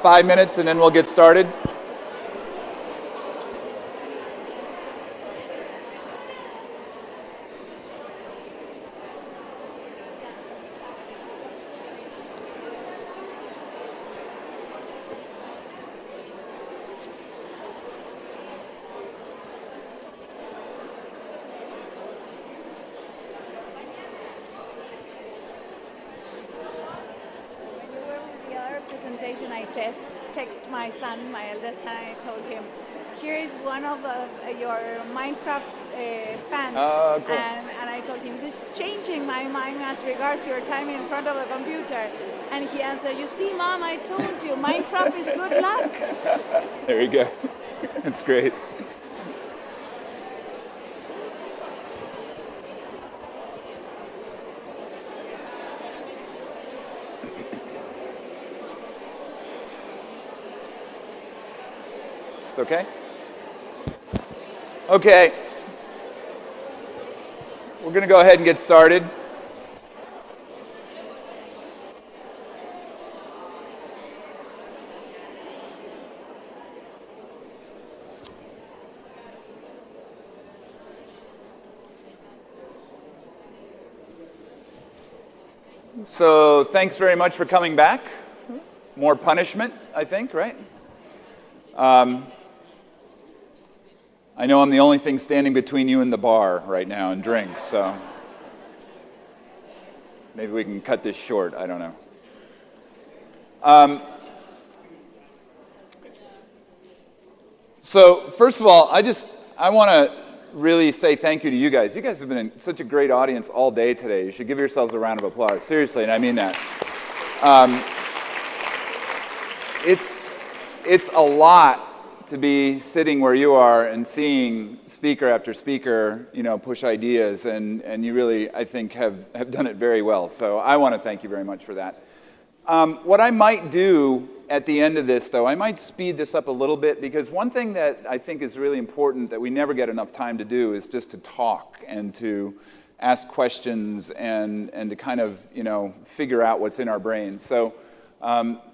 5 minutes and then we'll get started. Presentation, I text my son, my eldest son, I told him, here is one of your Minecraft fans. Cool. And I told him, this is changing my mind as regards your time in front of the computer. And he answered, you see, Mom, I told you, Minecraft is good luck. There you go. That's great. Okay? Okay. We're going to go ahead and get started. So, thanks very much for coming back. More punishment, I think, right? I know I'm the only thing standing between you and the bar right now and drinks, so maybe we can cut this short. I don't know. So first of all, I want to really say thank you to you guys. You guys have been such a great audience all day today. You should give yourselves a round of applause. Seriously, and I mean that. It's a lot to be sitting where you are and seeing speaker after speaker, push ideas, and you really, I think, have done it very well. So I want to thank you very much for that. What I might do at the end of this, though, I might speed this up a little bit, because one thing that I think is really important that we never get enough time to do is just to talk and to ask questions and to kind of, figure out what's in our brains. So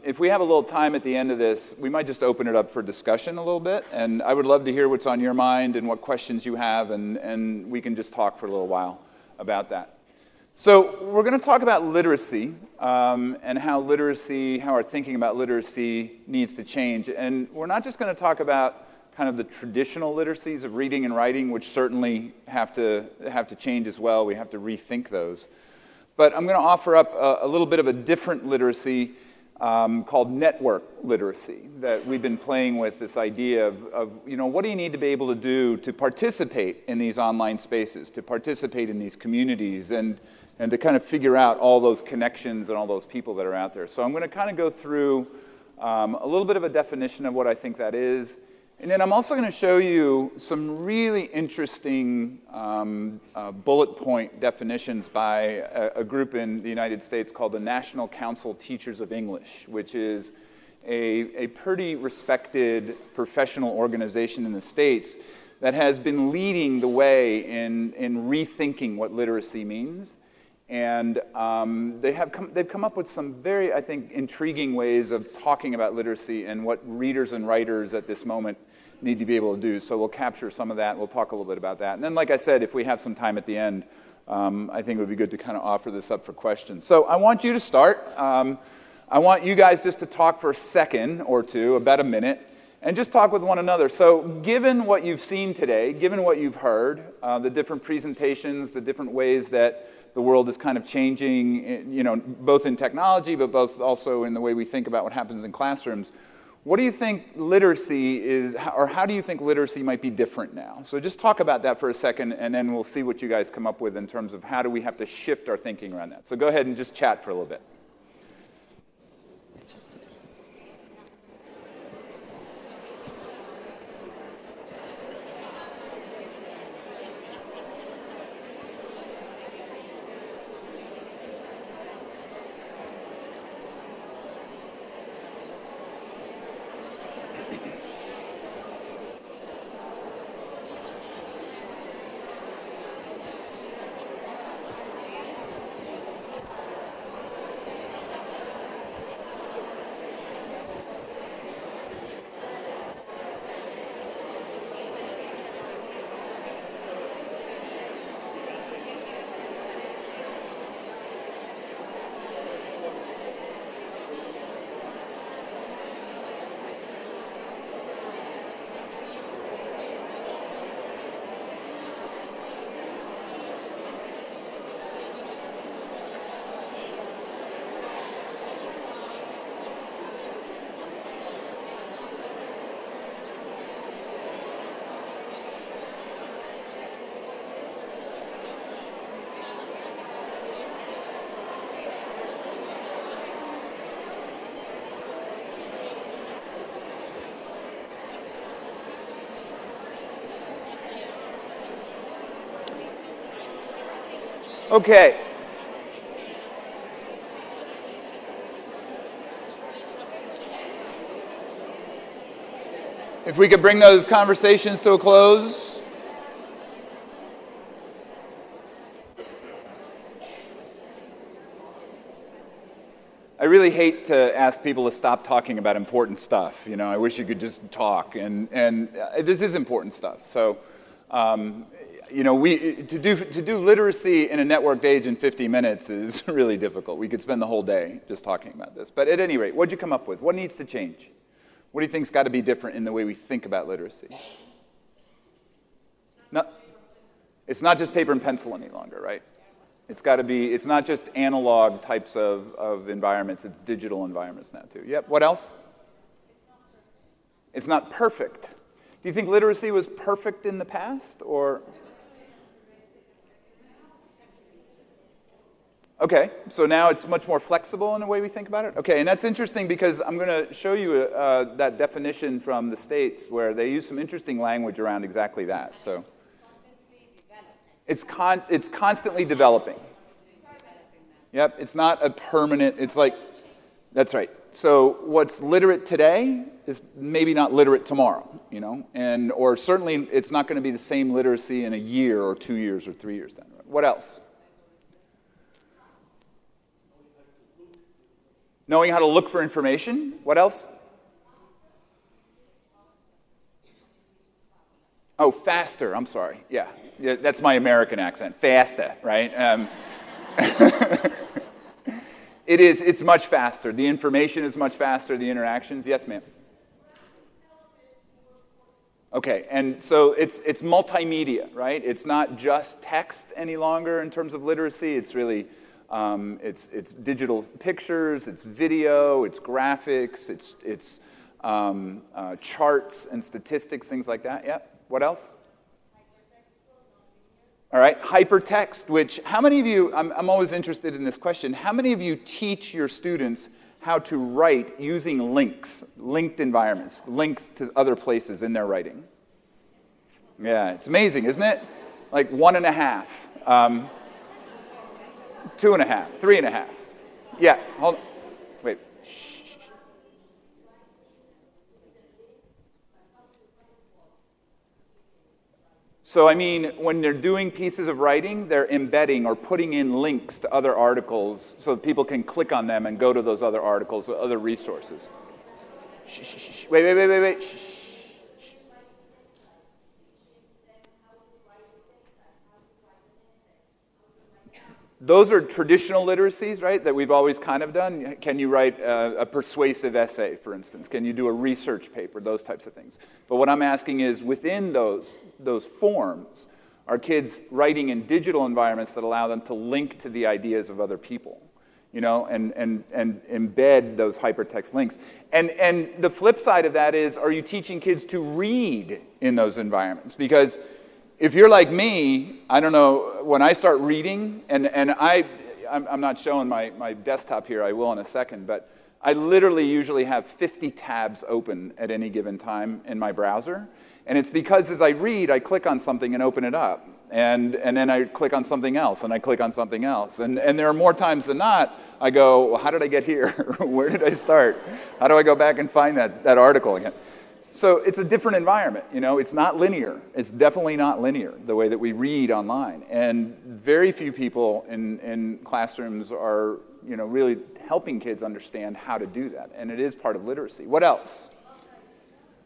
if we have a little time at the end of this, we might just open it up for discussion a little bit, and I would love to hear what's on your mind and what questions you have, and we can just talk for a little while about that. So we're going to talk about literacy and how our thinking about literacy needs to change. And we're not just going to talk about kind of the traditional literacies of reading and writing, which certainly have to change as well. We have to rethink those. But I'm going to offer up a little bit of a different literacy called network literacy that we've been playing with, this idea of what do you need to be able to do to participate in these online spaces, to participate in these communities, and to kind of figure out all those connections and all those people that are out there. So I'm going to kind of go through a little bit of a definition of what I think that is. And then I'm also going to show you some really interesting bullet point definitions by a group in the United States called the National Council Teachers of English, which is a pretty respected professional organization in the States that has been leading the way in rethinking what literacy means. And they've come up with some very, I think, intriguing ways of talking about literacy and what readers and writers at this moment need to be able to do. So we'll capture some of that. We'll talk a little bit about that. And then, like I said, if we have some time at the end, I think it would be good to kind of offer this up for questions. So I want you to start. I want you guys just to talk for a second or two, about a minute, and just talk with one another. So given what you've seen today, given what you've heard, the different presentations, the different ways that the world is kind of changing, both in technology, but both also in the way we think about what happens in classrooms, what do you think literacy is, or how do you think literacy might be different now? So just talk about that for a second, and then we'll see what you guys come up with in terms of how do we have to shift our thinking around that. So go ahead and just chat for a little bit. Okay. If we could bring those conversations to a close. I really hate to ask people to stop talking about important stuff. You know, I wish you could just talk, and this is important stuff. So, you know, to do literacy in a networked age in 50 minutes is really difficult. We could spend the whole day just talking about this. But at any rate, what'd you come up with? What needs to change? What do you think's got to be different in the way we think about literacy? No, it's not just paper and pencil any longer, right? It's got to be, it's not just analog types of environments, it's digital environments now too. Yep, what else? It's not perfect. Do you think literacy was perfect in the past, or? Okay, so now it's much more flexible in the way we think about it? Okay, and that's interesting because I'm going to show you that definition from the States where they use some interesting language around exactly that. So. It's constantly developing. Yep, it's not a permanent, it's like, that's right. So what's literate today is maybe not literate tomorrow, you know, or certainly it's not going to be the same literacy in a year or 2 years or 3 years down the road. What else? Knowing how to look for information. What else? Oh, faster. I'm sorry. Yeah, that's my American accent. Faster, right? It is. It's much faster. The information is much faster. The interactions. Yes, ma'am. Okay, and so it's multimedia, right? It's not just text any longer in terms of literacy. It's really it's digital pictures. It's video. It's graphics. It's charts and statistics, things like that. Yeah. What else? All right, hypertext, which, how many of you, I'm always interested in this question, how many of you teach your students how to write using links, linked environments, links to other places in their writing? Yeah, it's amazing, isn't it? Like 1.5, 2.5, 3.5. Yeah, hold on. Wait. So, I mean, when they're doing pieces of writing, they're embedding or putting in links to other articles so that people can click on them and go to those other articles or other resources. Shh, shh, shh. Wait. Shh, shh. Those are traditional literacies, right, that we've always kind of done. Can you write a persuasive essay, for instance? Can you do a research paper? Those types of things. But what I'm asking is, within those forms, are kids writing in digital environments that allow them to link to the ideas of other people, you know, and embed those hypertext links? And the flip side of that is, are you teaching kids to read in those environments? Because if you're like me, I don't know, when I start reading, and I'm not showing my desktop here, I will in a second, but I literally usually have 50 tabs open at any given time in my browser. And it's because as I read, I click on something and open it up. And then I click on something else, and I click on something else. And there are more times than not, I go, well, how did I get here? Where did I start? How do I go back and find that article again? So it's a different environment, you know, it's not linear. It's definitely not linear, the way that we read online. And very few people in classrooms are, you know, really helping kids understand how to do that. And it is part of literacy. What else?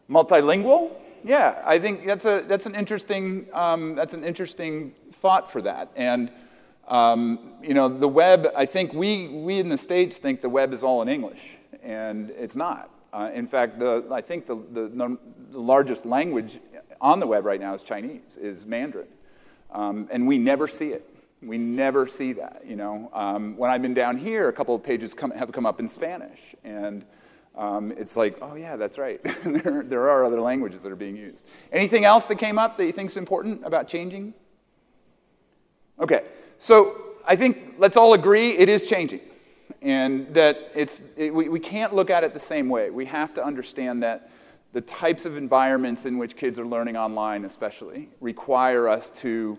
Multilingual? Yeah, I think that's an interesting thought for that. And you know, the web, I think we in the States think the web is all in English, and it's not. In fact, I think the largest language on the web right now is Chinese, is Mandarin. And we never see it. We never see that, you know. When I've been down here, a couple of pages have come up in Spanish. And it's like, oh, yeah, that's right. there are other languages that are being used. Anything else that came up that you think is important about changing? Okay, so I think let's all agree it is changing. And that we can't look at it the same way. We have to understand that the types of environments in which kids are learning online especially require us to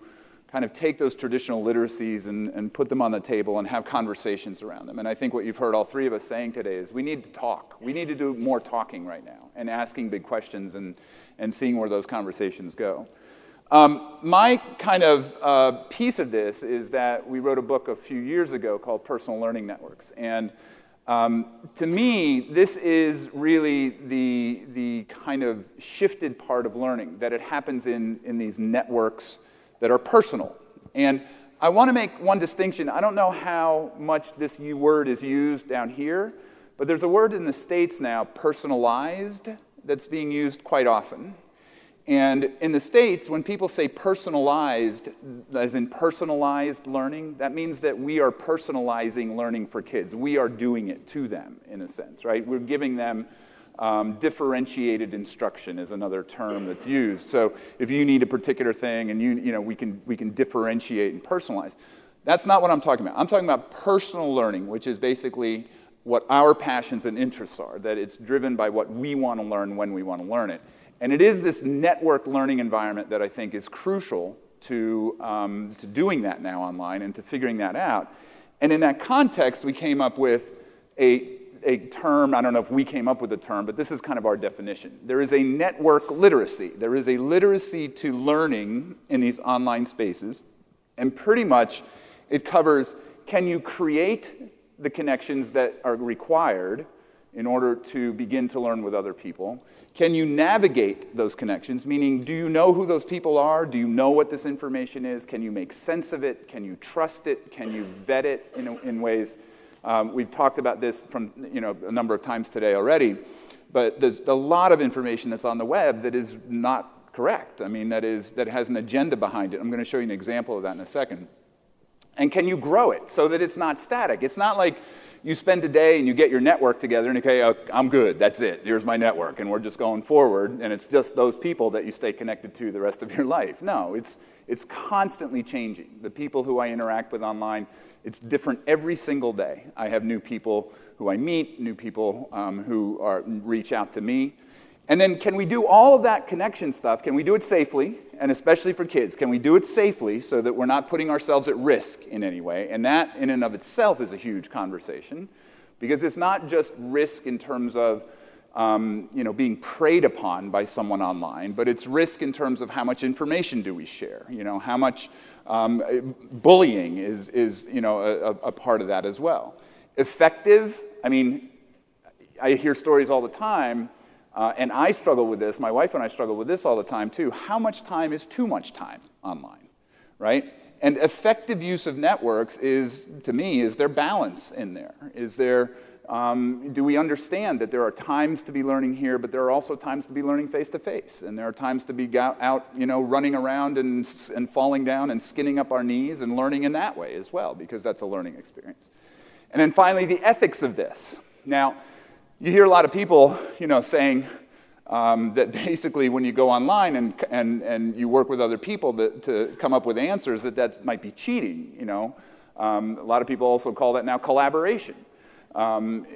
kind of take those traditional literacies and put them on the table and have conversations around them. And I think what you've heard all three of us saying today is we need to talk. We need to do more talking right now and asking big questions and seeing where those conversations go. My kind of piece of this is that we wrote a book a few years ago called Personal Learning Networks. And to me, this is really the kind of shifted part of learning, that it happens in these networks that are personal. And I want to make one distinction. I don't know how much this word is used down here, but there's a word in the States now, personalized, that's being used quite often. And in the States, when people say personalized, as in personalized learning, that means that we are personalizing learning for kids. We are doing it to them, in a sense, right? We're giving them differentiated instruction is another term that's used. So if you need a particular thing and you know, we can differentiate and personalize. That's not what I'm talking about. I'm talking about personal learning, which is basically what our passions and interests are, that it's driven by what we want to learn when we want to learn it. And it is this network learning environment that I think is crucial to doing that now online and to figuring that out. And in that context, we came up with a term. I don't know if we came up with the term, but this is kind of our definition. There is a network literacy. There is a literacy to learning in these online spaces. And pretty much it covers, can you create the connections that are required in order to begin to learn with other people? Can you navigate those connections? Meaning, do you know who those people are? Do you know what this information is? Can you make sense of it? Can you trust it? Can you vet it in ways? We've talked about this from a number of times today already, but there's a lot of information that's on the web that is not correct. I mean, that has an agenda behind it. I'm going to show you an example of that in a second. And can you grow it so that it's not static? It's not like you spend a day and you get your network together and okay, I'm good, that's it, here's my network, and we're just going forward, and it's just those people that you stay connected to the rest of your life. No, it's constantly changing. The people who I interact with online, it's different every single day. I have new people who I meet, new people who reach out to me. And then can we do all of that connection stuff? Can we do it safely? And especially for kids, can we do it safely so that we're not putting ourselves at risk in any way? And that in and of itself is a huge conversation, because it's not just risk in terms of being preyed upon by someone online, but it's risk in terms of how much information do we share? How much bullying is a part of that as well. Effective, I mean, I hear stories all the time, and I struggle with this, my wife and I struggle with this all the time too. How much time is too much time online, right? And effective use of networks is, to me, is there balance in there? Is there, do we understand that there are times to be learning here, but there are also times to be learning face-to-face, and there are times to be out running around and falling down and skinning up our knees and learning in that way as well, because that's a learning experience. And then finally, the ethics of this. Now, you hear a lot of people, saying that basically when you go online and you work with other people to come up with answers, that might be cheating. A lot of people also call that now collaboration.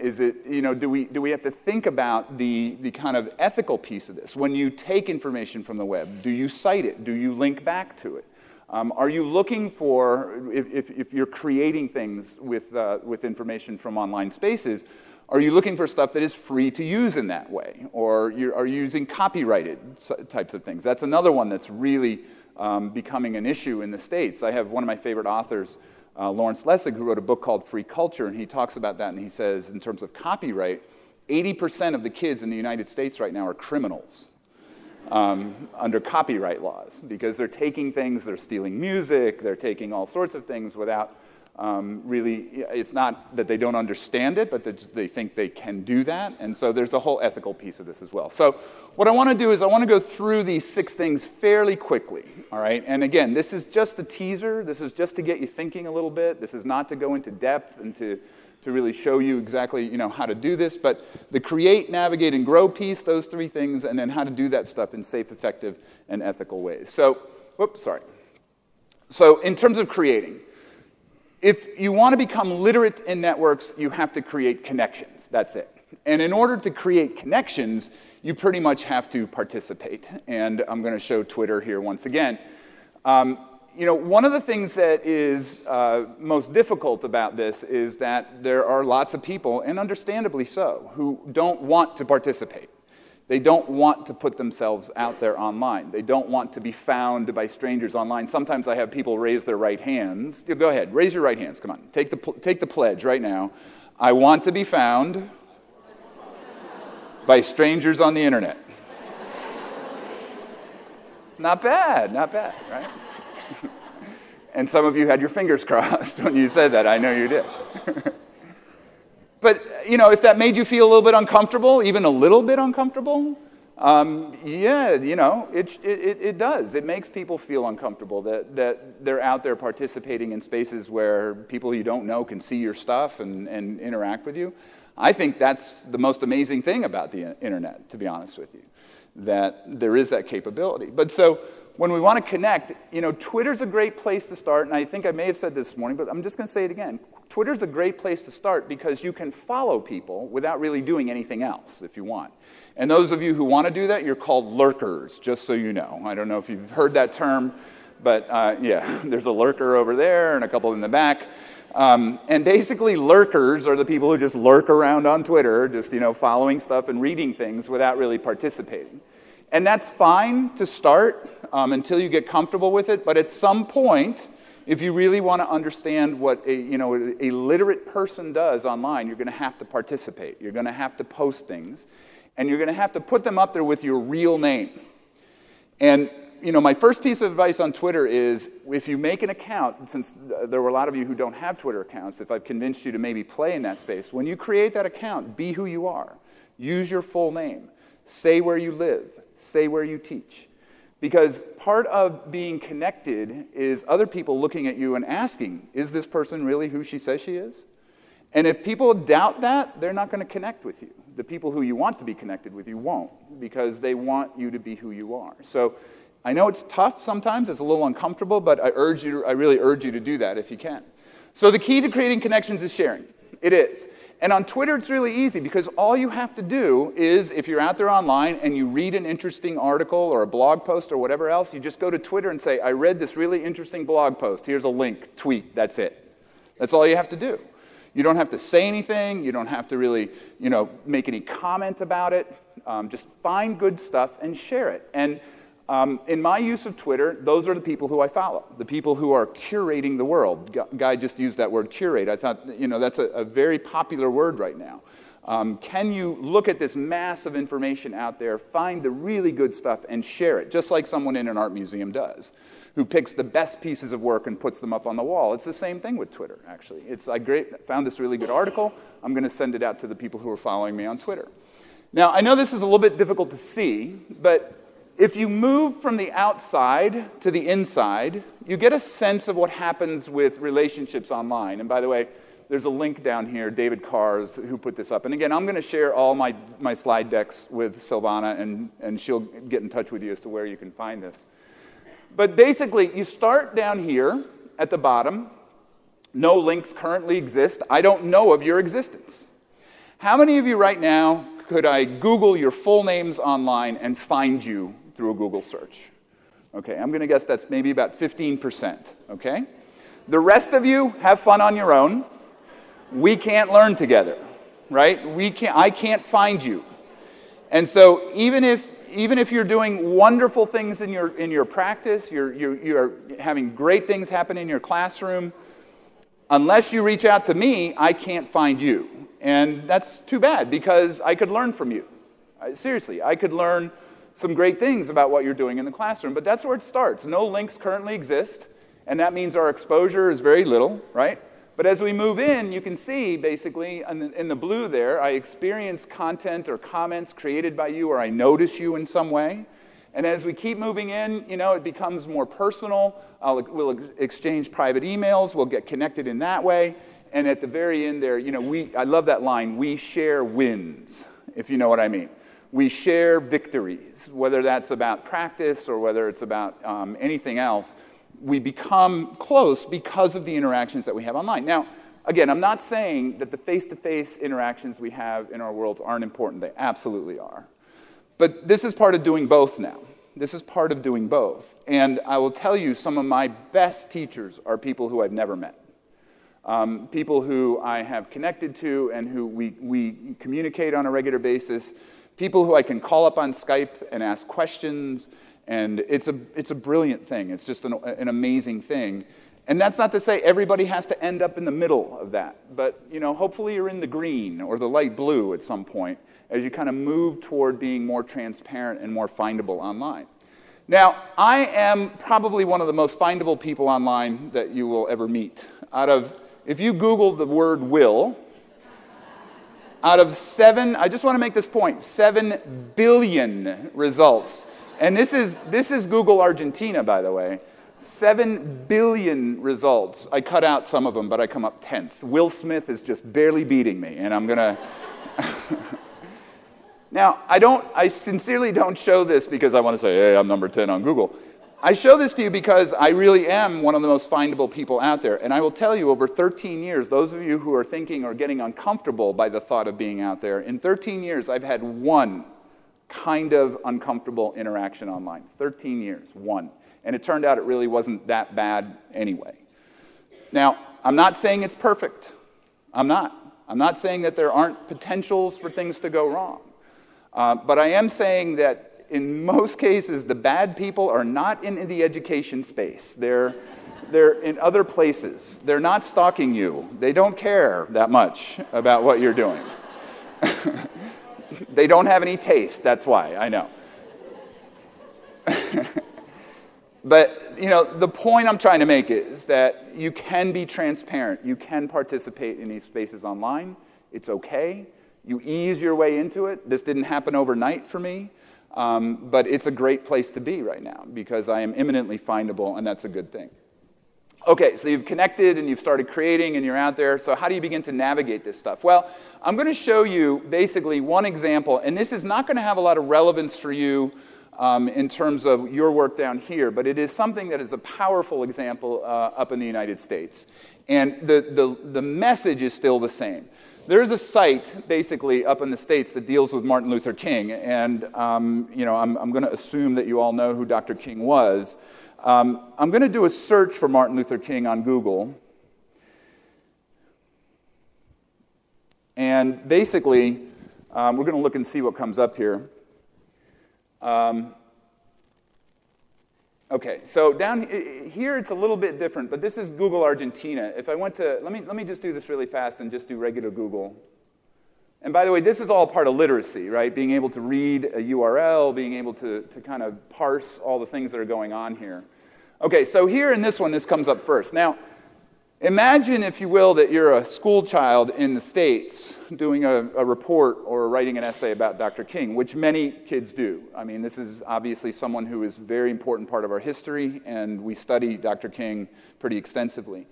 Is it, do we have to think about the kind of ethical piece of this? When you take information from the web, do you cite it? Do you link back to it? Are you looking for, if you're creating things with information from online spaces, are you looking for stuff that is free to use in that way? Or are you using copyrighted types of things? That's another one that's really becoming an issue in the States. I have one of my favorite authors, Lawrence Lessig, who wrote a book called Free Culture, and he talks about that, and he says, in terms of copyright, 80% of the kids in the United States right now are criminals under copyright laws, because they're taking things, they're stealing music, they're taking all sorts of things without really, it's not that they don't understand it, but that they think they can do that. And so there's a whole ethical piece of this as well. So what I want to do is I want to go through these 6 things fairly quickly, all right? And again, this is just a teaser. This is just to get you thinking a little bit. This is not to go into depth and to really show you exactly, how to do this. But the create, navigate, and grow piece, those 3 things, and then how to do that stuff in safe, effective, and ethical ways. So, So in terms of creating, if you want to become literate in networks, you have to create connections. That's it. And in order to create connections, you pretty much have to participate. And I'm going to show Twitter here once again. One of the things that is most difficult about this is that there are lots of people, and understandably so, who don't want to participate. They don't want to put themselves out there online. They don't want to be found by strangers online. Sometimes I have people raise their right hands. Go ahead, raise your right hands. Come on, take the pledge right now. I want to be found by strangers on the internet. Not bad, right? And some of you had your fingers crossed when you said that. I know you did. But, if that made you feel a little bit uncomfortable, even a little bit uncomfortable, it does. It makes people feel uncomfortable that they're out there participating in spaces where people you don't know can see your stuff and interact with you. I think that's the most amazing thing about the internet, to be honest with you, that there is that capability. But so when we want to connect, Twitter's a great place to start, and I think I may have said this morning, but I'm just going to say it again. Twitter's a great place to start because you can follow people without really doing anything else if you want. And those of you who want to do that, you're called lurkers, just so you know. I don't know if you've heard that term, but there's a lurker over there and a couple in the back. And basically lurkers are the people who just lurk around on Twitter, just following stuff and reading things without really participating. And that's fine to start until you get comfortable with it, but at some point, if you really want to understand what a literate person does online, you're going to have to participate. You're going to have to post things, and you're going to have to put them up there with your real name. And my first piece of advice on Twitter is, if you make an account, since there were a lot of you who don't have Twitter accounts, if I've convinced you to maybe play in that space, when you create that account, be who you are. Use your full name. Say where you live. Say where you teach. Because part of being connected is other people looking at you and asking, is this person really who she says she is? And if people doubt that, they're not going to connect with you. The people who you want to be connected with you won't, because they want you to be who you are. So I know it's tough sometimes, it's a little uncomfortable, but I really urge you to do that if you can. So the key to creating connections is sharing. It is. And on Twitter, it's really easy because all you have to do is, if you're out there online and you read an interesting article or a blog post or whatever else, you just go to Twitter and say, I read this really interesting blog post. Here's a link. Tweet. That's it. That's all you have to do. You don't have to say anything. You don't have to really, make any comment about it. Just find good stuff and share it. And in my use of Twitter, those are the people who I follow, the people who are curating the world. Guy just used that word, curate. I thought, that's a very popular word right now. Can you look at this mass of information out there, find the really good stuff, and share it, just like someone in an art museum does, who picks the best pieces of work and puts them up on the wall. It's the same thing with Twitter, actually. I found this really good article. I'm going to send it out to the people who are following me on Twitter. Now, I know this is a little bit difficult to see, but if you move from the outside to the inside, you get a sense of what happens with relationships online. And by the way, there's a link down here, David Carrs, who put this up. And again, I'm going to share all my slide decks with Silvana, and she'll get in touch with you as to where you can find this. But basically, you start down here at the bottom. No links currently exist. I don't know of your existence. How many of you right now could I Google your full names online and find you through a Google search? Okay, I'm going to guess that's maybe about 15%, okay? The rest of you, have fun on your own. We can't learn together, right? I can't find you. And so even if you're doing wonderful things in your practice, you're having great things happen in your classroom, unless you reach out to me, I can't find you. And that's too bad, because I could learn from you. Seriously, I could learn some great things about what you're doing in the classroom, but that's where it starts. No links currently exist, and that means our exposure is very little, right? But as we move in, you can see, basically, in the blue there, I experience content or comments created by you, or I notice you in some way. And as we keep moving in, it becomes more personal. We'll exchange private emails. We'll get connected in that way. And at the very end there, I love that line, we share wins, if you know what I mean. We share victories, whether that's about practice or whether it's about anything else. We become close because of the interactions that we have online. Now, again, I'm not saying that the face-to-face interactions we have in our worlds aren't important. They absolutely are. But this is part of doing both now. This is part of doing both. And I will tell you, some of my best teachers are people who I've never met. People who I have connected to and who we communicate on a regular basis. People who I can call up on Skype and ask questions. And it's a brilliant thing. It's just an amazing thing. And that's not to say everybody has to end up in the middle of that. But, hopefully you're in the green or the light blue at some point as you kind of move toward being more transparent and more findable online. Now, I am probably one of the most findable people online that you will ever meet. If you Google the word will, out of 7, I just want to make this point, 7 billion results. And this is Google Argentina, by the way. 7 billion results. I cut out some of them, but I come up 10th. Will Smith is just barely beating me, and I'm going to... Now, I sincerely don't show this because I want to say, hey, I'm number 10 on Google. I show this to you because I really am one of the most findable people out there. And I will tell you, over 13 years, those of you who are thinking or getting uncomfortable by the thought of being out there, in 13 years, I've had one kind of uncomfortable interaction online. 13 years, one. And it turned out it really wasn't that bad anyway. Now, I'm not saying it's perfect. I'm not. I'm not saying that there aren't potentials for things to go wrong. But I am saying that in most cases, the bad people are not in the education space. They're in other places. They're not stalking you. They don't care that much about what you're doing. They don't have any taste, that's why, I know. But, the point I'm trying to make is that you can be transparent. You can participate in these spaces online. It's okay. You ease your way into it. This didn't happen overnight for me. But it's a great place to be right now because I am imminently findable, and that's a good thing. Okay, so you've connected and you've started creating and you're out there. So how do you begin to navigate this stuff? Well, I'm going to show you basically one example, and this is not going to have a lot of relevance for you in terms of your work down here, but it is something that is a powerful example up in the United States. And the message is still the same. There's a site, basically, up in the States that deals with Martin Luther King, and I'm going to assume that you all know who Dr. King was. I'm going to do a search for Martin Luther King on Google, and basically, we're going to look and see what comes up here. Okay, so down here it's a little bit different, but this is Google Argentina. If I went to, let me just do this really fast and just do regular Google. And by the way, this is all part of literacy, right? Being able to read a URL, being able to kind of parse all the things that are going on here. Okay, so here in this one, this comes up first. Now, imagine, if you will, that you're a school child in the States doing a report or writing an essay about Dr. King, which many kids do. I mean, this is obviously someone who is a very important part of our history, and we study Dr. King pretty extensively.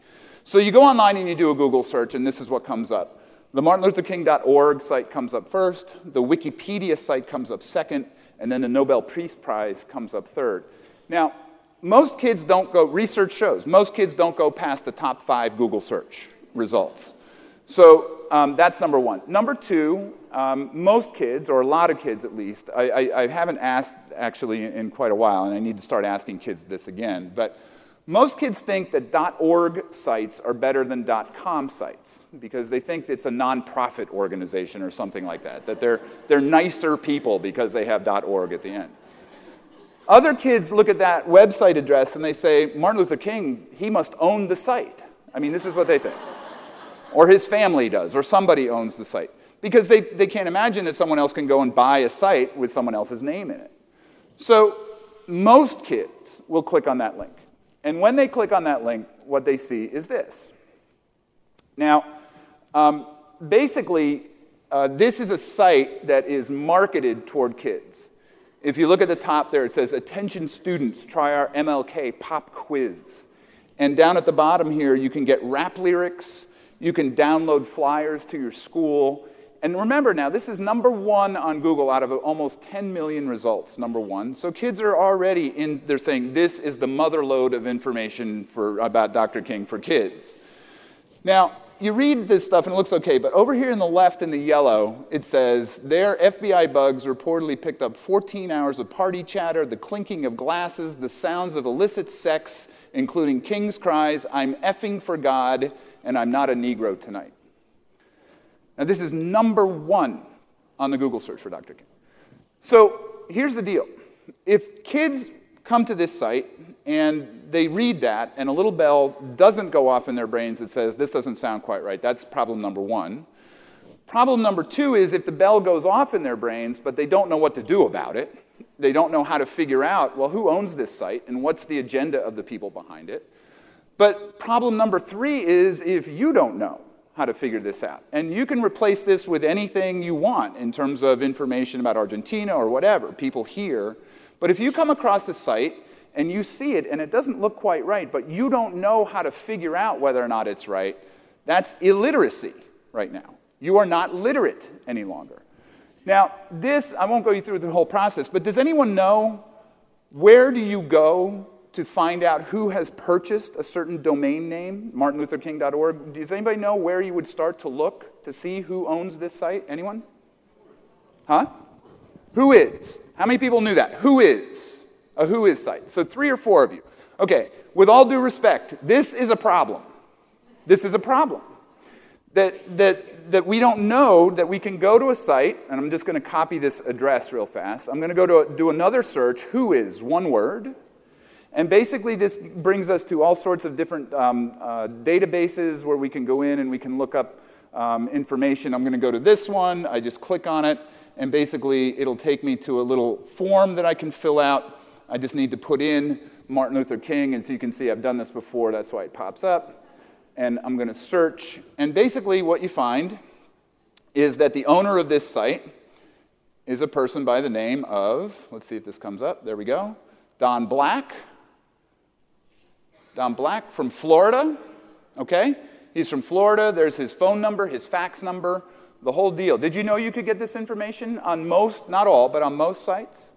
So you go online and you do a Google search, and this is what comes up. The martinlutherking.org site comes up first, the Wikipedia site comes up second, and then the Nobel Peace Prize comes up third. Now, most kids don't go, research shows, most kids don't go past the top 5 Google search results. So that's number one. Number two, most kids, or a lot of kids at least, I haven't asked actually in quite a while, and I need to start asking kids this again, but most kids think that .org sites are better than .com sites because they think it's a nonprofit organization or something like that, that they're nicer people because they have .org at the end. Other kids look at that website address and they say, Martin Luther King, he must own the site. I mean, this is what they think. Or his family does, or somebody owns the site. Because they can't imagine that someone else can go and buy a site with someone else's name in it. So most kids will click on that link. And when they click on that link, what they see is this. Now, basically, this is a site that is marketed toward kids. If you look at the top there, it says, "Attention students, try our MLK pop quiz." And down at the bottom here, you can get rap lyrics, you can download flyers to your school. And remember now, this is number 1 on Google out of almost 10 million results, number 1. So kids are already they're saying this is the mother lode of information about Dr. King for kids. Now, you read this stuff and it looks okay, but over here in the left in the yellow, it says, their FBI bugs reportedly picked up 14 hours of party chatter, the clinking of glasses, the sounds of illicit sex, including king's cries, I'm effing for God, and I'm not a Negro tonight. Now, this is number 1 on the Google search for Dr. King. So here's the deal. If kids come to this site and they read that and a little bell doesn't go off in their brains that says, this doesn't sound quite right, that's problem number 1. Problem number 2 is if the bell goes off in their brains, but they don't know what to do about it, they don't know how to figure out, well, who owns this site and what's the agenda of the people behind it. But problem number 3 is if you don't know how to figure this out. And you can replace this with anything you want in terms of information about Argentina or whatever, people here. But if you come across a site and you see it and it doesn't look quite right, but you don't know how to figure out whether or not it's right, that's illiteracy right now. You are not literate any longer. Now, this, I won't go you through the whole process, but does anyone know where do you go to find out who has purchased a certain domain name, martinlutherking.org? Does anybody know where you would start to look to see who owns this site? Anyone? Huh? Who is? How many people knew that? Who is? A who is site. So 3 or 4 of you. Okay, with all due respect, this is a problem. This is a problem. That we don't know that we can go to a site, and I'm just going to copy this address real fast. I'm going to go to do another search, who is, one word. And basically this brings us to all sorts of different databases where we can go in and we can look up information. I'm going to go to this one. I just click on it, and basically it'll take me to a little form that I can fill out. I just need to put in Martin Luther King, and so you can see I've done this before. That's why it pops up. And I'm going to search. And basically what you find is that the owner of this site is a person by the name of, let's see if this comes up. There we go. Don Black. Don Black from Florida, okay? He's from Florida. There's his phone number, his fax number, the whole deal. Did you know you could get this information on most, not all, but on most sites?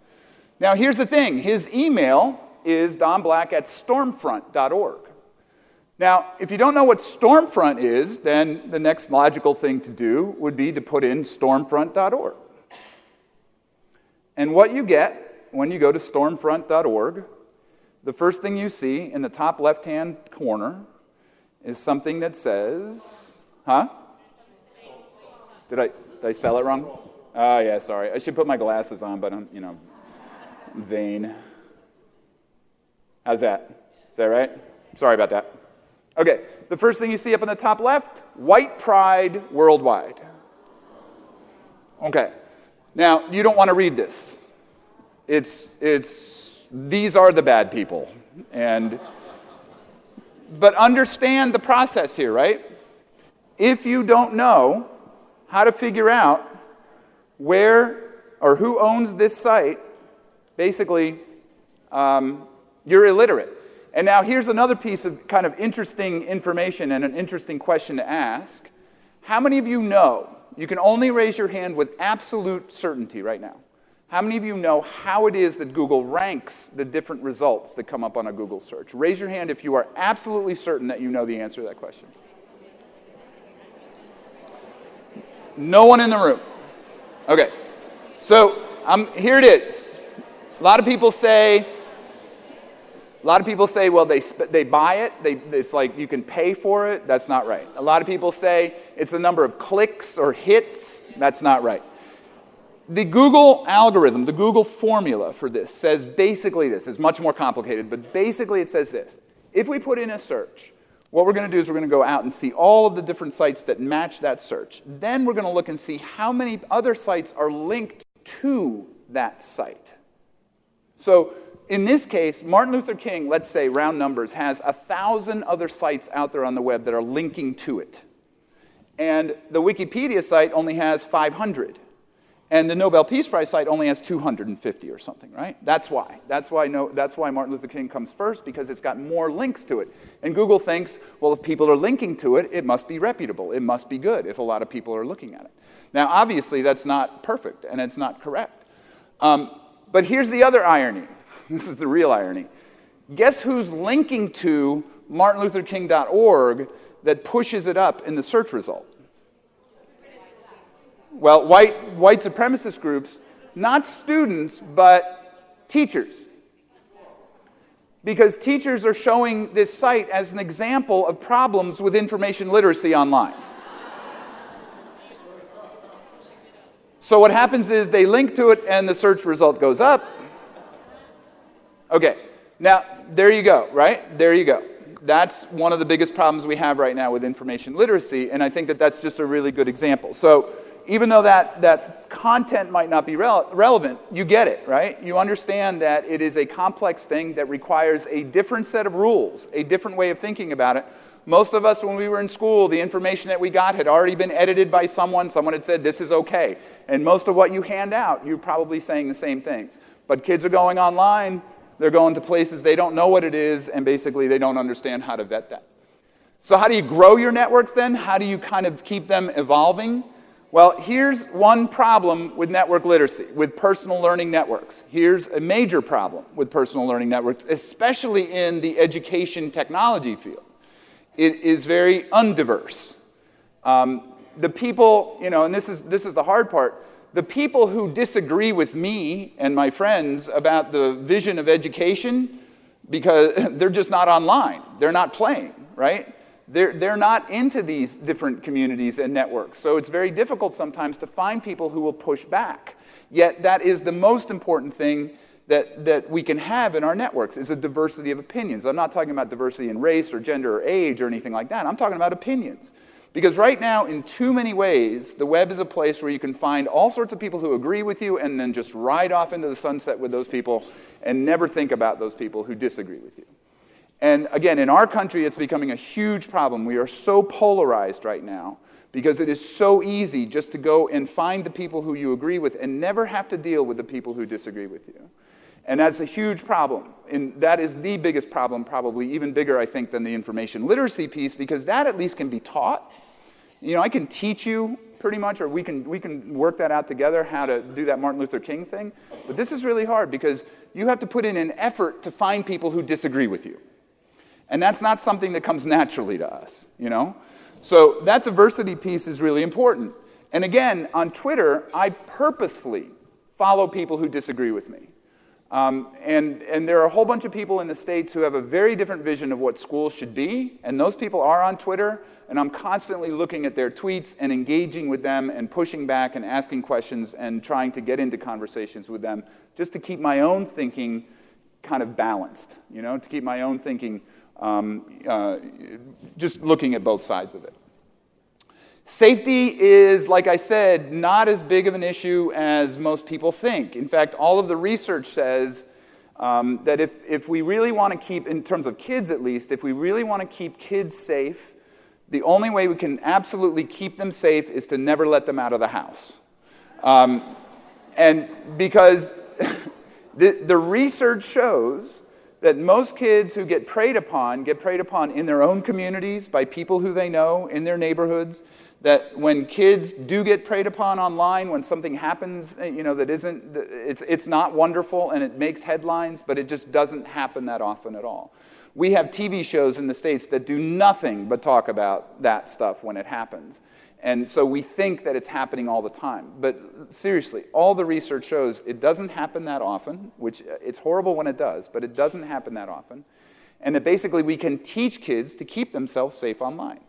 Now, here's the thing. His email is donblack@stormfront.org. Now, if you don't know what Stormfront is, then the next logical thing to do would be to put in stormfront.org. And what you get when you go to stormfront.org, the first thing you see in the top left-hand corner is something that says, huh? Did I spell it wrong? Oh, yeah, sorry. I should put my glasses on, but I'm, vain. How's that? Is that right? Sorry about that. Okay, the first thing you see up in the top left, white pride worldwide. Okay, now you don't want to read this. These are the bad people. But understand the process here, right? If you don't know how to figure out where or who owns this site, basically, you're illiterate. And now here's another piece of kind of interesting information and an interesting question to ask. How many of you know, you can only raise your hand with absolute certainty right now, how many of you know how it is that Google ranks the different results that come up on a Google search? Raise your hand if you are absolutely certain that you know the answer to that question. No one in the room. Okay, so here it is. A lot of people say, well, they buy it. It's like you can pay for it. That's not right. A lot of people say it's the number of clicks or hits. That's not right. The Google algorithm, the Google formula for this says basically this. It's much more complicated, but basically it says this. If we put in a search, what we're going to do is we're going to go out and see all of the different sites that match that search. Then we're going to look and see how many other sites are linked to that site. So in this case, Martin Luther King, let's say, round numbers, has 1,000 other sites out there on the web that are linking to it. And the Wikipedia site only has 500. And the Nobel Peace Prize site only has 250 or something, right? That's why. That's why Martin Luther King comes first, because it's got more links to it. And Google thinks, well, if people are linking to it, it must be reputable. It must be good if a lot of people are looking at it. Now, obviously, that's not perfect, and it's not correct. But here's the other irony. This is the real irony. Guess who's linking to martinlutherking.org that pushes it up in the search result? Well, white supremacist groups, not students, but teachers. Because teachers are showing this site as an example of problems with information literacy online. So what happens is they link to it and the search result goes up. Okay, now there you go, right? There you go. That's one of the biggest problems we have right now with information literacy, and I think that that's just a really good example. So even though that content might not be relevant, you get it, right? You understand that it is a complex thing that requires a different set of rules, a different way of thinking about it. Most of us, when we were in school, the information that we got had already been edited by someone. Someone had said, this is okay. And most of what you hand out, you're probably saying the same things. But kids are going online, they're going to places they don't know what it is, and basically they don't understand how to vet that. So how do you grow your networks then? How do you kind of keep them evolving? Well, here's one problem with network literacy, with personal learning networks. Here's a major problem with personal learning networks, especially in the education technology field. It is very undiverse. The people, and this is the hard part, the people who disagree with me and my friends about the vision of education, because they're just not online, they're not playing, right? They're not into these different communities and networks. So it's very difficult sometimes to find people who will push back. Yet that is the most important thing that we can have in our networks, is a diversity of opinions. I'm not talking about diversity in race or gender or age or anything like that. I'm talking about opinions. Because right now, in too many ways, the web is a place where you can find all sorts of people who agree with you and then just ride off into the sunset with those people and never think about those people who disagree with you. And again, in our country, it's becoming a huge problem. We are so polarized right now because it is so easy just to go and find the people who you agree with and never have to deal with the people who disagree with you. And that's a huge problem. And that is the biggest problem, probably even bigger, I think, than the information literacy piece, because that at least can be taught. I can teach you pretty much, or we can work that out together, how to do that Martin Luther King thing. But this is really hard because you have to put in an effort to find people who disagree with you. And that's not something that comes naturally to us, So that diversity piece is really important. And again, on Twitter, I purposefully follow people who disagree with me. And there are a whole bunch of people in the States who have a very different vision of what schools should be, and those people are on Twitter, and I'm constantly looking at their tweets and engaging with them and pushing back and asking questions and trying to get into conversations with them just to keep my own thinking kind of balanced, to keep my own thinking just looking at both sides of it. Safety is, like I said, not as big of an issue as most people think. In fact, all of the research says that if we really want to keep, in terms of kids at least, if we really want to keep kids safe, the only way we can absolutely keep them safe is to never let them out of the house. And because the research shows that most kids who get preyed upon in their own communities, by people who they know, in their neighborhoods, that when kids do get preyed upon online, when something happens, that isn't, it's not wonderful and it makes headlines, but it just doesn't happen that often at all. We have TV shows in the States that do nothing but talk about that stuff when it happens. And so we think that it's happening all the time. But seriously, all the research shows it doesn't happen that often, which it's horrible when it does, but it doesn't happen that often. And that basically we can teach kids to keep themselves safe online.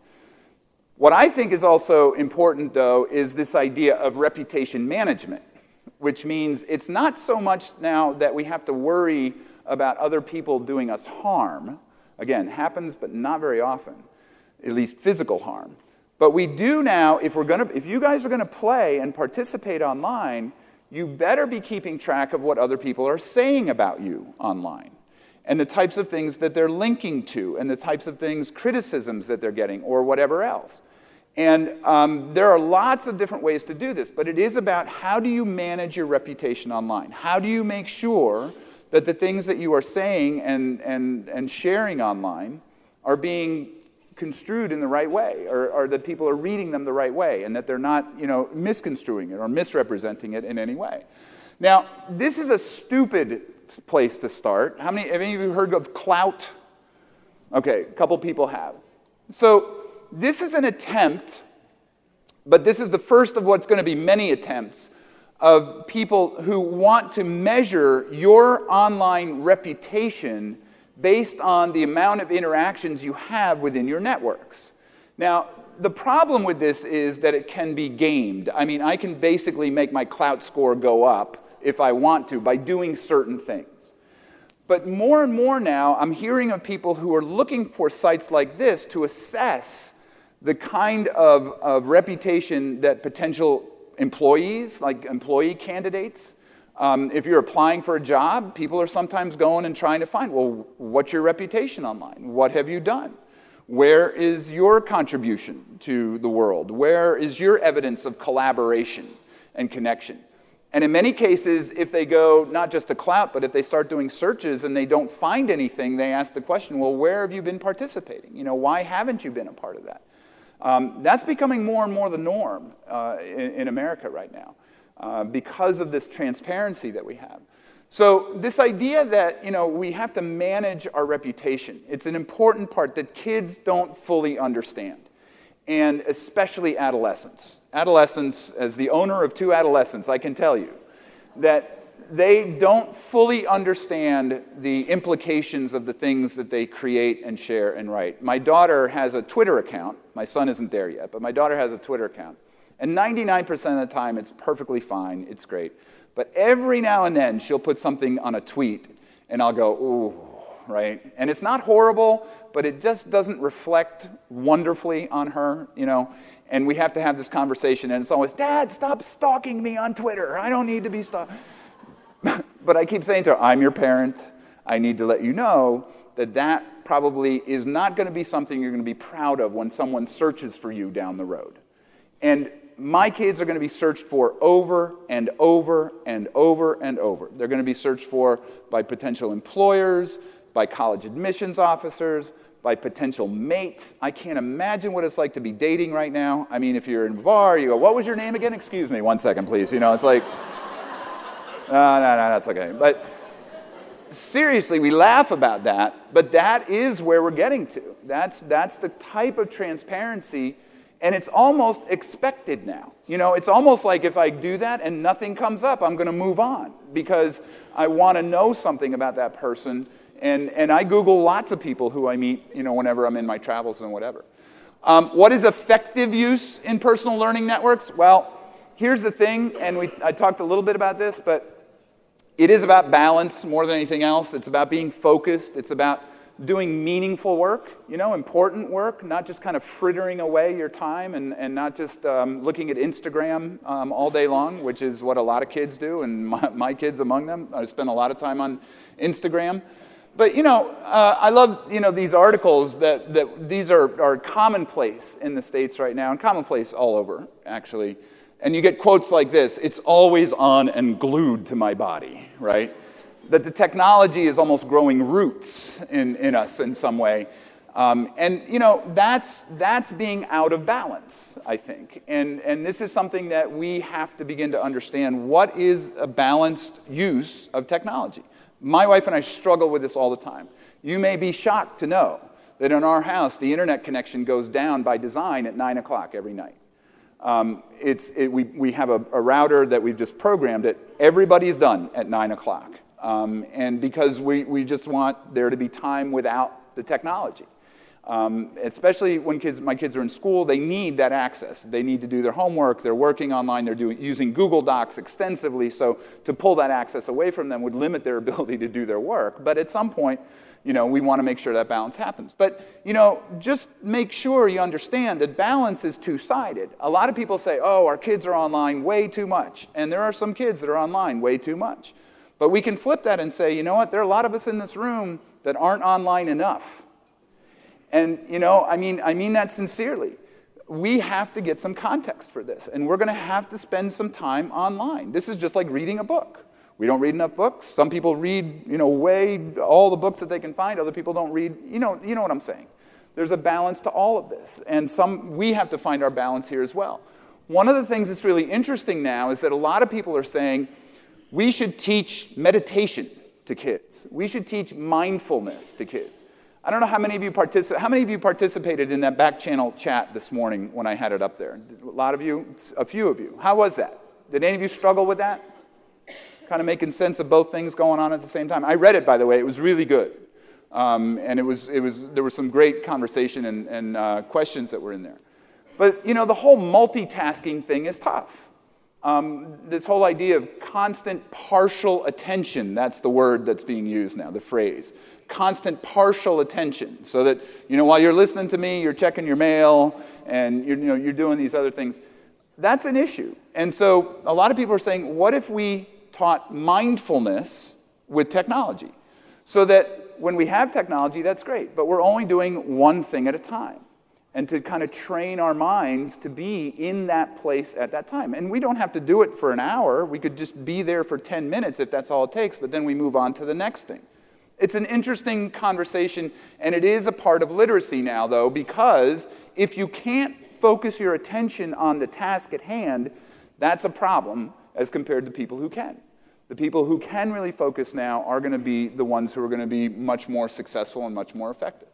What I think is also important, though, is this idea of reputation management, which means it's not so much now that we have to worry about other people doing us harm. Again, happens, but not very often, at least physical harm. But we do now, if you guys are going to play and participate online, you better be keeping track of what other people are saying about you online, and the types of things that they're linking to, and the types of criticisms that they're getting, or whatever else. And there are lots of different ways to do this, but it is about how do you manage your reputation online? How do you make sure that the things that you are saying and sharing online are being construed in the right way, or that people are reading them the right way, and that they're not, misconstruing it or misrepresenting it in any way. Now, this is a stupid place to start. Have any of you heard of clout? Okay, a couple people have. So this is an attempt, but this is the first of what's going to be many attempts of people who want to measure your online reputation based on the amount of interactions you have within your networks. Now, the problem with this is that it can be gamed. I mean, I can basically make my clout score go up if I want to by doing certain things. But more and more now, I'm hearing of people who are looking for sites like this to assess the kind of reputation that potential employees, like employee candidates, if you're applying for a job, people are sometimes going and trying to find, well, what's your reputation online? What have you done? Where is your contribution to the world? Where is your evidence of collaboration and connection? And in many cases, if they go not just to clout, but if they start doing searches and they don't find anything, they ask the question, well, where have you been participating? You know, why haven't you been a part of that? That's becoming more and more the norm in America right now because of this transparency that we have. So this idea that, you know, we have to manage our reputation, it's an important part that kids don't fully understand, and especially adolescents. Adolescents, as the owner of 2 adolescents, I can tell you that they don't fully understand the implications of the things that they create and share and write. My daughter has a Twitter account. My son isn't there yet, but my daughter has a Twitter account. And 99% of the time, it's perfectly fine. It's great. But every now and then, she'll put something on a tweet, and I'll go, ooh, right? And it's not horrible, but it just doesn't reflect wonderfully on her, you know? And we have to have this conversation, and it's always, Dad, stop stalking me on Twitter. I don't need to be stalked. But I keep saying to her, I'm your parent. I need to let you know that that probably is not going to be something you're going to be proud of when someone searches for you down the road. And my kids are going to be searched for over and over and over and over. They're going to be searched for by potential employers, by college admissions officers, by potential mates. I can't imagine what it's like to be dating right now. I mean, if you're in a bar, you go, what was your name again? Excuse me, 1 second, please. You know, it's like, no, that's okay. But seriously, we laugh about that, but that is where we're getting to. That's the type of transparency, and it's almost expected now. You know, it's almost like if I do that and nothing comes up, I'm going to move on because I want to know something about that person. And I Google lots of people who I meet, you know, whenever I'm in my travels and whatever. What is effective use in personal learning networks? Well, here's the thing, and I talked a little bit about this, but it is about balance more than anything else. It's about being focused. It's about doing meaningful work, you know, important work, not just kind of frittering away your time and not just looking at Instagram all day long, which is what a lot of kids do, and my kids among them. I spend a lot of time on Instagram. But, you know, I love, you know, these articles that these are commonplace in the States right now, and commonplace all over, actually. And you get quotes like this, it's always on and glued to my body, right? That the technology is almost growing roots in us in some way. And, you know, that's being out of balance, I think. And this is something that we have to begin to understand. What is a balanced use of technology? My wife and I struggle with this all the time. You may be shocked to know that in our house, the internet connection goes down by design at 9 o'clock every night. We have a router that we've just programmed it. Everybody's done at 9 o'clock. And because we just want there to be time without the technology. Especially when my kids are in school, they need that access. They need to do their homework, they're working online, they're using Google Docs extensively, so to pull that access away from them would limit their ability to do their work. But at some point, you know, we want to make sure that balance happens. But, you know, just make sure you understand that balance is two-sided. A lot of people say, oh, our kids are online way too much. And there are some kids that are online way too much. But we can flip that and say, you know what, there are a lot of us in this room that aren't online enough. And, you know, I mean that sincerely. We have to get some context for this, and we're going to have to spend some time online. This is just like reading a book. We don't read enough books. Some people read, you know, all the books that they can find. Other people don't read. You know what I'm saying. There's a balance to all of this, and we have to find our balance here as well. One of the things that's really interesting now is that a lot of people are saying we should teach meditation to kids. We should teach mindfulness to kids. I don't know how many of you participated in that back channel chat this morning when I had it up there. A lot of you, a few of you. How was that? Did any of you struggle with that? Kind of making sense of both things going on at the same time. I read it, by the way. It was really good, and there was some great conversation and questions that were in there. But the whole multitasking thing is tough. This whole idea of constant partial attention—that's the word that's being used now, the phrase. Constant partial attention, so that while you're listening to me, you're checking your mail and you're doing these other things. That's an issue. And so a lot of people are saying, what if we taught mindfulness with technology? So that when we have technology, that's great, but we're only doing one thing at a time. And to kind of train our minds to be in that place at that time. And we don't have to do it for an hour. We could just be there for 10 minutes if that's all it takes, but then we move on to the next thing. It's an interesting conversation, and it is a part of literacy now, though, because if you can't focus your attention on the task at hand, that's a problem as compared to people who can. The people who can really focus now are going to be the ones who are going to be much more successful and much more effective.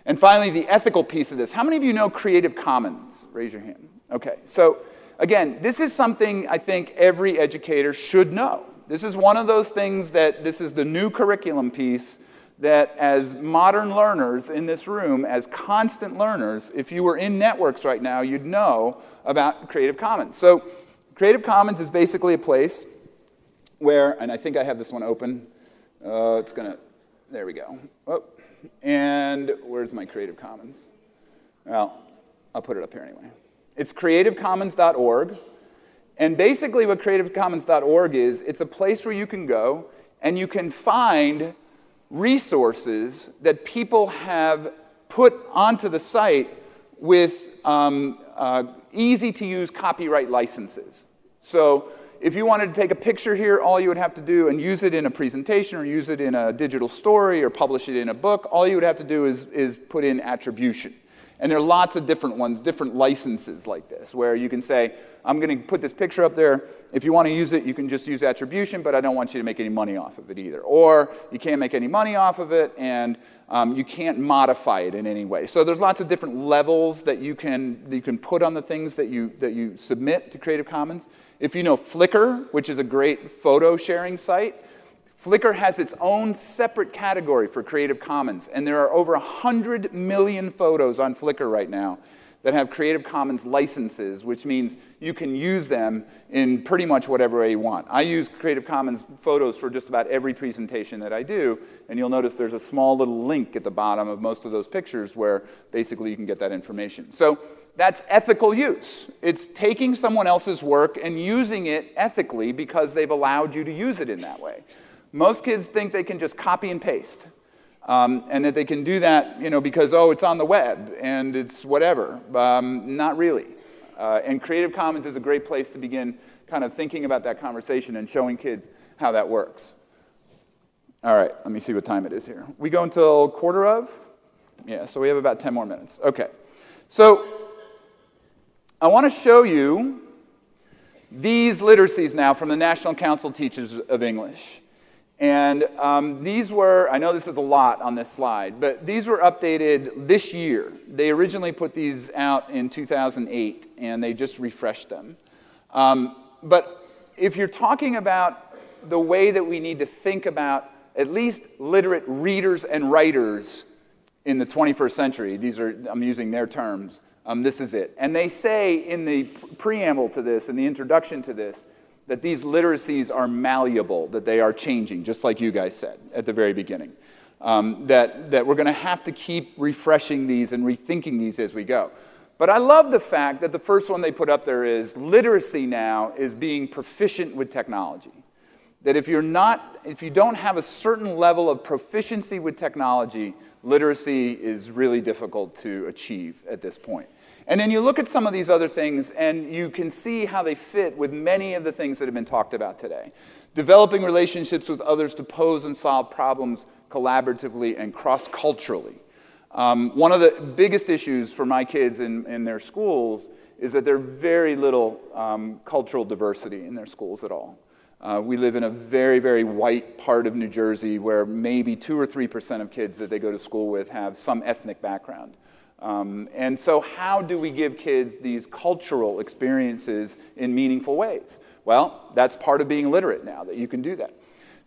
And finally, the ethical piece of this. How many of you know Creative Commons? Raise your hand. Okay, so again, this is something I think every educator should know. This is one of those things this is the new curriculum piece that as modern learners in this room, as constant learners, if you were in networks right now, you'd know about Creative Commons. So Creative Commons is basically a place where, and I think I have this one open. There we go. Oh, and where's my Creative Commons? Well, I'll put it up here anyway. It's creativecommons.org. And basically what creativecommons.org is, it's a place where you can go and you can find resources that people have put onto the site with easy-to-use copyright licenses. So if you wanted to take a picture here, all you would have to do, and use it in a presentation or use it in a digital story or publish it in a book, all you would have to do is put in attribution. And there are lots of different ones, different licenses like this, where you can say, I'm going to put this picture up there. If you want to use it, you can just use attribution, but I don't want you to make any money off of it either. Or you can't make any money off of it, and you can't modify it in any way. So there's lots of different levels that you can put on the things that you submit to Creative Commons. If you know Flickr, which is a great photo sharing site, Flickr has its own separate category for Creative Commons, and there are over 100 million photos on Flickr right now that have Creative Commons licenses, which means you can use them in pretty much whatever way you want. I use Creative Commons photos for just about every presentation that I do, and you'll notice there's a small little link at the bottom of most of those pictures where basically you can get that information. So that's ethical use. It's taking someone else's work and using it ethically because they've allowed you to use it in that way. Most kids think they can just copy and paste, and that they can do that, because, it's on the web, and it's whatever. Not really. And Creative Commons is a great place to begin kind of thinking about that conversation and showing kids how that works. All right, let me see what time it is here. We go until 1:15? Yeah, so we have about 10 more minutes. Okay. So I want to show you these literacies now from the National Council of Teachers of English. And these were, I know this is a lot on this slide, but these were updated this year. They originally put these out in 2008, and they just refreshed them. But if you're talking about the way that we need to think about at least literate readers and writers in the 21st century, I'm using their terms, this is it. And they say in the preamble to this, in the introduction to this, that these literacies are malleable, that they are changing, just like you guys said at the very beginning. That we're going to have to keep refreshing these and rethinking these as we go. But I love the fact that the first one they put up there is literacy now is being proficient with technology. That if you don't have a certain level of proficiency with technology, literacy is really difficult to achieve at this point. And then you look at some of these other things, and you can see how they fit with many of the things that have been talked about today. Developing relationships with others to pose and solve problems collaboratively and cross-culturally. One of the biggest issues for my kids in their schools is that there's very little cultural diversity in their schools at all. We live in a very, very white part of New Jersey where maybe 2 or 3% of kids that they go to school with have some ethnic background. And so how do we give kids these cultural experiences in meaningful ways? Well, that's part of being literate now, that you can do that.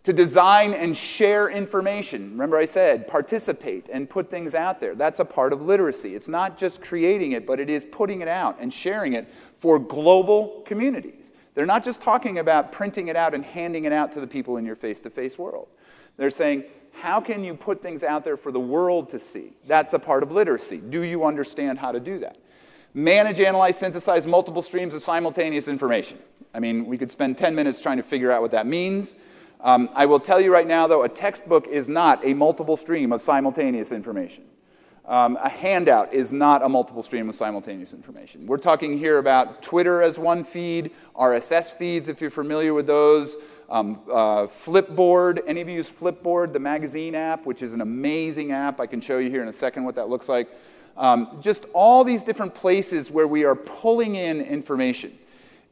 To design and share information. Remember I said, participate and put things out there. That's a part of literacy. It's not just creating it, but it is putting it out and sharing it for global communities. They're not just talking about printing it out and handing it out to the people in your face-to-face world. They're saying, how can you put things out there for the world to see? That's a part of literacy. Do you understand how to do that? Manage, analyze, synthesize multiple streams of simultaneous information. I mean, we could spend 10 minutes trying to figure out what that means. I will tell you right now, though, a textbook is not a multiple stream of simultaneous information. A handout is not a multiple stream of simultaneous information. We're talking here about Twitter as one feed, RSS feeds, if you're familiar with those, Flipboard. Any of you use Flipboard, the magazine app, which is an amazing app? I can show you here in a second what that looks like. Just all these different places where we are pulling in information.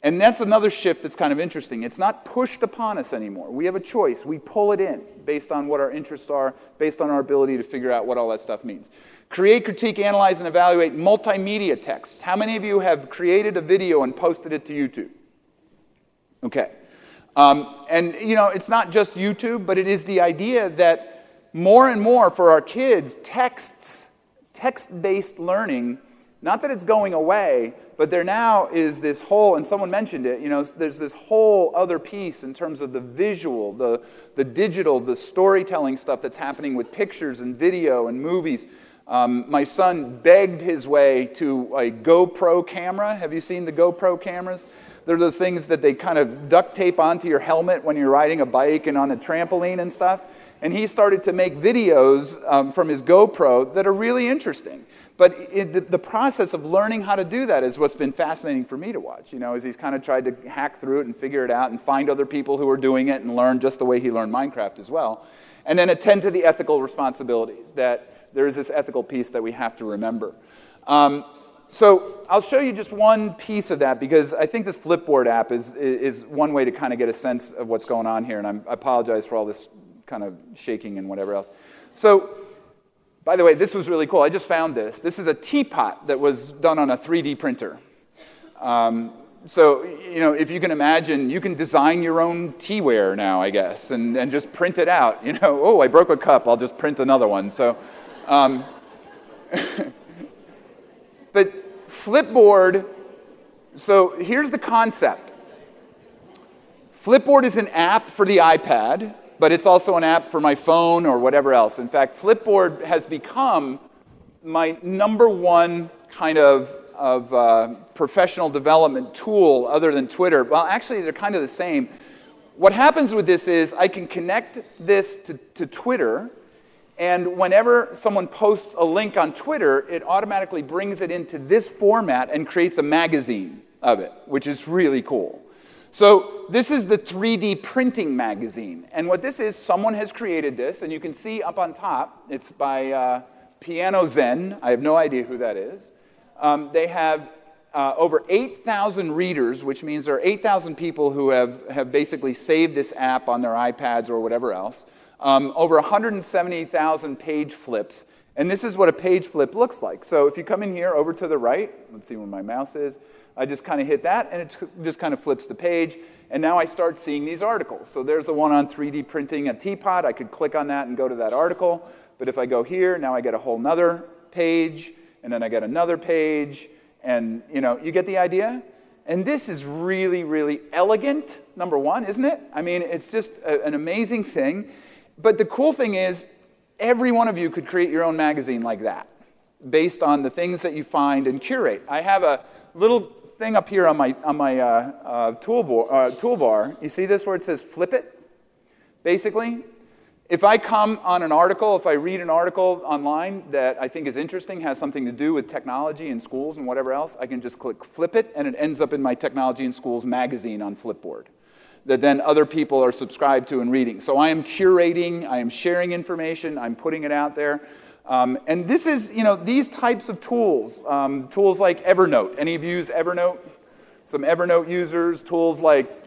And that's another shift that's kind of interesting. It's not pushed upon us anymore. We have a choice. We pull it in based on what our interests are, based on our ability to figure out what all that stuff means. Create, critique, analyze, and evaluate multimedia texts. How many of you have created a video and posted it to YouTube? Okay. And, you know, it's not just YouTube, but it is the idea that more and more for our kids, text-based learning, not that it's going away, but there now is this whole, and someone mentioned it, you know, there's this whole other piece in terms of the visual, the digital, the storytelling stuff that's happening with pictures and video and movies. My son begged his way to a GoPro camera. Have you seen the GoPro cameras? They're those things that they kind of duct tape onto your helmet when you're riding a bike and on a trampoline and stuff. And he started to make videos from his GoPro that are really interesting. But the process of learning how to do that is what's been fascinating for me to watch, you know, as he's kind of tried to hack through it and figure it out and find other people who are doing it and learn just the way he learned Minecraft as well. And then attend to the ethical responsibilities, that there is this ethical piece that we have to remember. So I'll show you just one piece of that, because I think this Flipboard app is one way to kind of get a sense of what's going on here, and I apologize for all this kind of shaking and whatever else. So, by the way, this was really cool. I just found this. This is a teapot that was done on a 3D printer. So, you know, if you can imagine, you can design your own teaware now, I guess, and just print it out. You know, oh, I broke a cup, I'll just print another one. So, but Flipboard, so here's the concept. Flipboard is an app for the iPad, but it's also an app for my phone or whatever else. In fact, Flipboard has become my number one kind of professional development tool other than Twitter. Well, actually, they're kind of the same. What happens with this is I can connect this to Twitter, and whenever someone posts a link on Twitter, it automatically brings it into this format and creates a magazine of it, which is really cool. So this is the 3D printing magazine. And what this is, someone has created this, and you can see up on top, it's by Piano Zen. I have no idea who that is. They have over 8,000 readers, which means there are 8,000 people who have basically saved this app on their iPads or whatever else. Over 170,000 page flips. And this is what a page flip looks like. So if you come in here over to the right, let's see where my mouse is, I just kind of hit that, and it just kind of flips the page. And now I start seeing these articles. So there's the one on 3D printing a teapot. I could click on that and go to that article. But if I go here, now I get a whole nother page, and then I get another page. And, you know, you get the idea? And this is really, really elegant, number one, isn't it? I mean, it's just an amazing thing. But the cool thing is, every one of you could create your own magazine like that, based on the things that you find and curate. I have a little thing up here on my toolbar. You see this where it says flip it? Basically, if I come on an article, if I read an article online that I think is interesting, has something to do with technology in schools and whatever else, I can just click flip it, and it ends up in my Technology in Schools magazine on Flipboard that then other people are subscribed to and reading. So I am curating, I am sharing information, I'm putting it out there. And this is, you know, these types of tools, tools like Evernote. Any of you use Evernote? Some Evernote users, tools like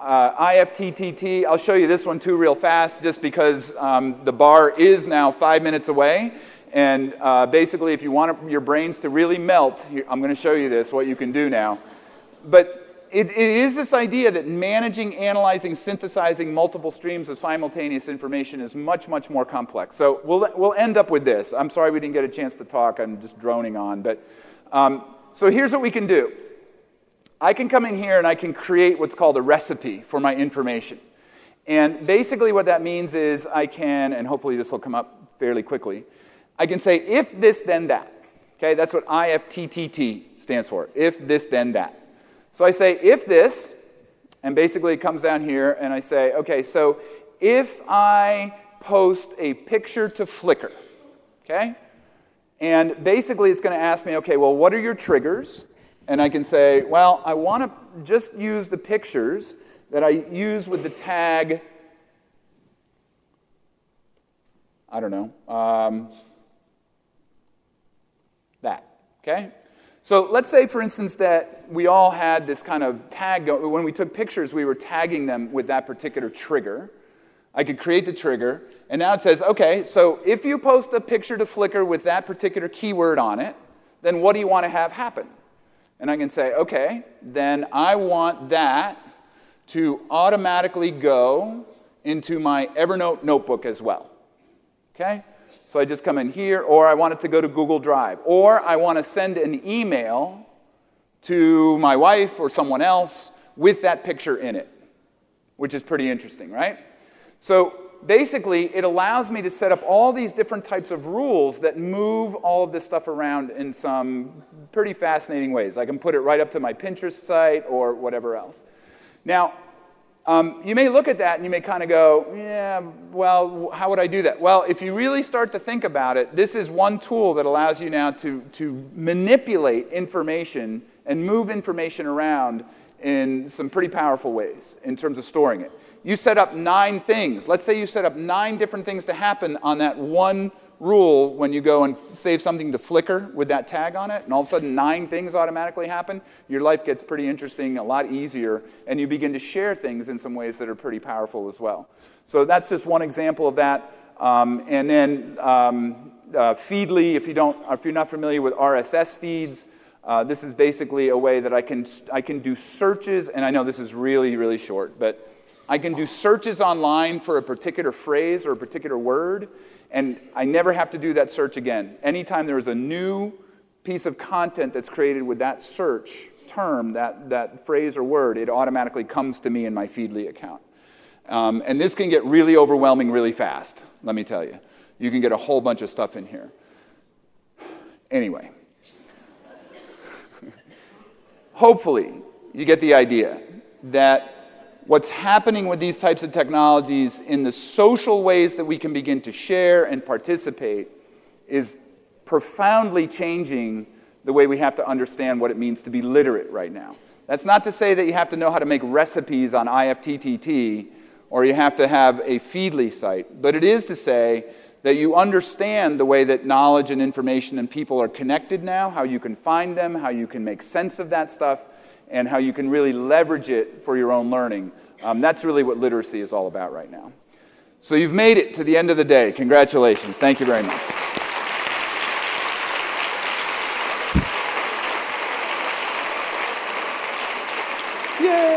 IFTTT, I'll show you this one too real fast just because the bar is now 5 minutes away. And basically, if you want your brains to really melt, I'm going to show you this, what you can do now. But it is this idea that managing, analyzing, synthesizing multiple streams of simultaneous information is much, much more complex. So we'll end up with this. I'm sorry we didn't get a chance to talk. I'm just droning on. But so here's what we can do. I can come in here and I can create what's called a recipe for my information. And basically what that means is I can, and hopefully this will come up fairly quickly, I can say if this, then that. Okay, that's what IFTTT stands for. If this, then that. So I say if this, and basically it comes down here, and I say, okay, so if I post a picture to Flickr, okay, and basically it's going to ask me, okay, well, what are your triggers? And I can say, well, I want to just use the pictures that I use with the tag, I don't know, that, okay? So let's say, for instance, that we all had this kind of tag. When we took pictures, we were tagging them with that particular trigger. I could create the trigger, and now it says, okay, so if you post a picture to Flickr with that particular keyword on it, then what do you want to have happen? And I can say, okay, then I want that to automatically go into my Evernote notebook as well. Okay? So I just come in here, or I want it to go to Google Drive, or I want to send an email to my wife or someone else with that picture in it, which is pretty interesting, right? So basically, it allows me to set up all these different types of rules that move all of this stuff around in some pretty fascinating ways. I can put it right up to my Pinterest site or whatever else. Now, you may look at that and you may kind of go, yeah, well, how would I do that? Well, if you really start to think about it, this is one tool that allows you now to manipulate information and move information around in some pretty powerful ways in terms of storing it. You set up 9 things. Let's say you set up 9 different things to happen on that one rule when you go and save something to Flickr with that tag on it, and all of a sudden 9 things automatically happen. Your life gets pretty interesting, a lot easier, and you begin to share things in some ways that are pretty powerful as well. So that's just one example of that. And then Feedly, if you're not familiar with RSS feeds, this is basically a way that I can do searches, and I know this is really, really short, but I can do searches online for a particular phrase or a particular word, and I never have to do that search again. Anytime there is a new piece of content that's created with that search term, that phrase or word, it automatically comes to me in my Feedly account. And this can get really overwhelming really fast, let me tell you. You can get a whole bunch of stuff in here. Anyway. Hopefully, you get the idea that what's happening with these types of technologies in the social ways that we can begin to share and participate is profoundly changing the way we have to understand what it means to be literate right now. That's not to say that you have to know how to make recipes on IFTTT or you have to have a Feedly site, but it is to say that you understand the way that knowledge and information and people are connected now, how you can find them, how you can make sense of that stuff, and how you can really leverage it for your own learning. That's really what literacy is all about right now. So you've made it to the end of the day. Congratulations. Thank you very much. Yay!